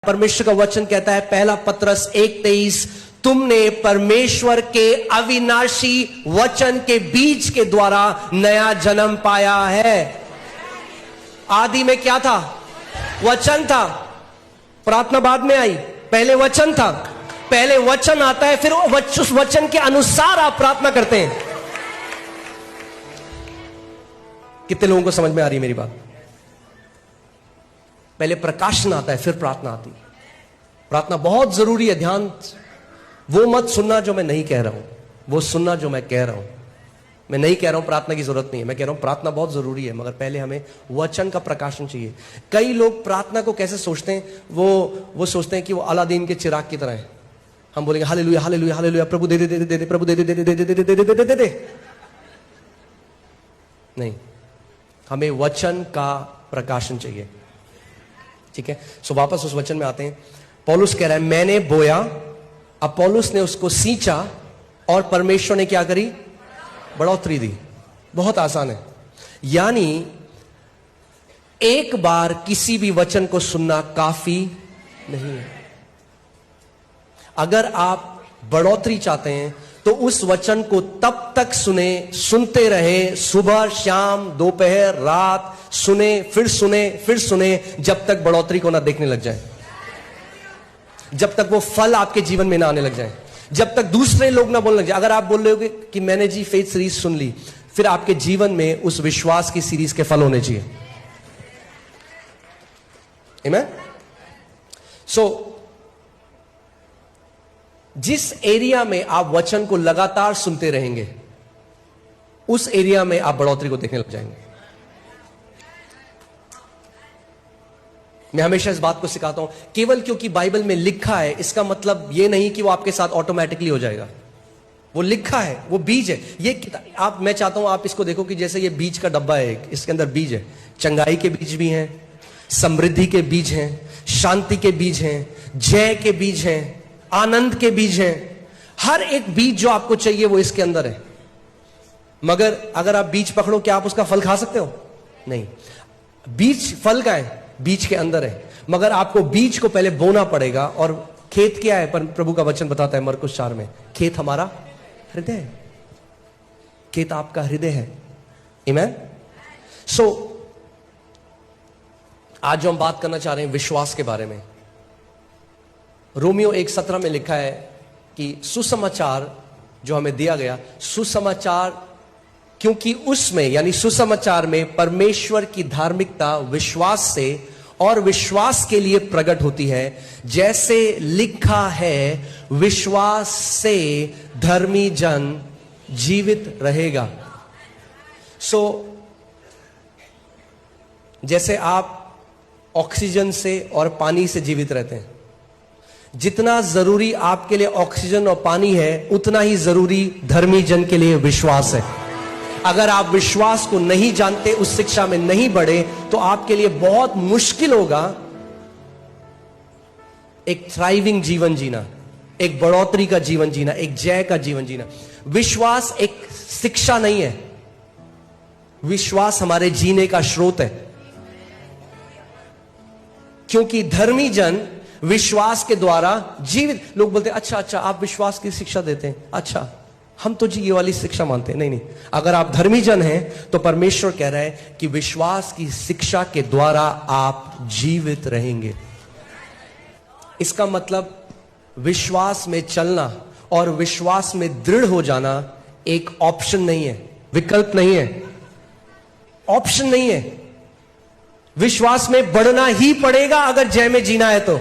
परमेश्वर का वचन कहता है, पहला पत्रस 1:23, तुमने परमेश्वर के अविनाशी वचन के बीज के द्वारा नया जन्म पाया है। आदि में क्या था? वचन था। प्रार्थना बाद में आई, पहले वचन था। पहले वचन आता है, फिर उस वचन के अनुसार आप प्रार्थना करते हैं। कितने लोगों को समझ में आ रही है मेरी बात? पहले प्रकाशन आता है, फिर प्रार्थना आती है। प्रार्थना बहुत जरूरी है। ध्यान, वो मत सुनना जो मैं नहीं कह रहा हूं, वो सुनना जो मैं कह रहा हूं। मैं नहीं कह रहा हूं प्रार्थना की जरूरत नहीं है, मैं कह रहा हूं प्रार्थना बहुत जरूरी है, मगर पहले हमें वचन का प्रकाशन चाहिए। कई लोग प्रार्थना को कैसे सोचते हैं, वो सोचते हैं कि वो अलादीन के चिराग की तरह है। हम बोलेंगे हालेलुया हालेलुया हालेलुया, प्रभु दे दे दे दे दे, प्रभु दे दे दे दे दे दे दे दे दे दे। नहीं, हमें वचन का प्रकाशन चाहिए। ठीक है, सो वापस उस वचन में आते हैं। पौलुस कह रहा है, मैंने बोया, अब पौलुस ने उसको सींचा और परमेश्वर ने क्या करी? बढ़ोतरी दी। बहुत आसान है। यानी एक बार किसी भी वचन को सुनना काफी नहीं है। अगर आप बढ़ोतरी चाहते हैं तो उस वचन को तब तक सुनते रहे, सुबह शाम दोपहर रात सुने, फिर सुने, जब तक बढ़ोतरी को ना देखने लग जाए, जब तक वो फल आपके जीवन में ना आने लग जाए, जब तक दूसरे लोग ना बोलने लग जाए। अगर आप बोल रहे हो कि मैंने जी फेथ सीरीज सुन ली, फिर आपके जीवन में उस विश्वास की सीरीज के फल होने चाहिए। आमीन। सो जिस एरिया में आप वचन को लगातार सुनते रहेंगे, उस एरिया में आप बढ़ोतरी को देखने लग जाएंगे। मैं हमेशा इस बात को सिखाता हूं, केवल क्योंकि बाइबल में लिखा है इसका मतलब यह नहीं कि वो आपके साथ ऑटोमेटिकली हो जाएगा। वो लिखा है, वो बीज है। ये आप, मैं चाहता हूं आप इसको देखो कि जैसे ये बीज का डब्बा है, इसके अंदर बीज है। चंगाई के बीज भी हैं, समृद्धि के बीज हैं, शांति के बीज हैं, जय के बीज हैं, आनंद के बीज हैं। हर एक बीज जो आपको चाहिए वो इसके अंदर है। मगर अगर आप बीज पकड़ो, क्या आप उसका फल खा सकते हो? नहीं। बीज फल का है, बीज के अंदर है, मगर आपको बीज को पहले बोना पड़ेगा। और खेत क्या है? पर प्रभु का वचन बताता है मरकुस 4 में, खेत हमारा हृदय है। खेत आपका हृदय है। आमीन। सो आज जो हम बात करना चाह रहे हैं विश्वास के बारे में, रोमियो 1:17 में लिखा है कि सुसमाचार जो हमें दिया गया, सुसमाचार, क्योंकि उसमें यानी सुसमाचार में परमेश्वर की धार्मिकता विश्वास से और विश्वास के लिए प्रकट होती है। जैसे लिखा है, विश्वास से धर्मी जन जीवित रहेगा। जैसे आप ऑक्सीजन से और पानी से जीवित रहते हैं, जितना जरूरी आपके लिए ऑक्सीजन और पानी है, उतना ही जरूरी धर्मी जन के लिए विश्वास है। अगर आप विश्वास को नहीं जानते, उस शिक्षा में नहीं बढ़े, तो आपके लिए बहुत मुश्किल होगा एक थ्राइविंग जीवन जीना, एक बढ़ोतरी का जीवन जीना, एक जय का जीवन जीना। विश्वास एक शिक्षा नहीं है, विश्वास हमारे जीने का स्रोत है। क्योंकि धर्मी जन विश्वास के द्वारा जीवित। लोग बोलते हैं अच्छा आप विश्वास की शिक्षा देते हैं, अच्छा हम तो जी ये वाली शिक्षा मानते हैं। नहीं, अगर आप धर्मी जन हैं तो परमेश्वर कह रहा है कि विश्वास की शिक्षा के द्वारा आप जीवित रहेंगे। इसका मतलब विश्वास में चलना और विश्वास में दृढ़ हो जाना एक ऑप्शन नहीं है, विकल्प नहीं है, ऑप्शन नहीं है। विश्वास में बढ़ना ही पड़ेगा अगर जय में जीना है तो।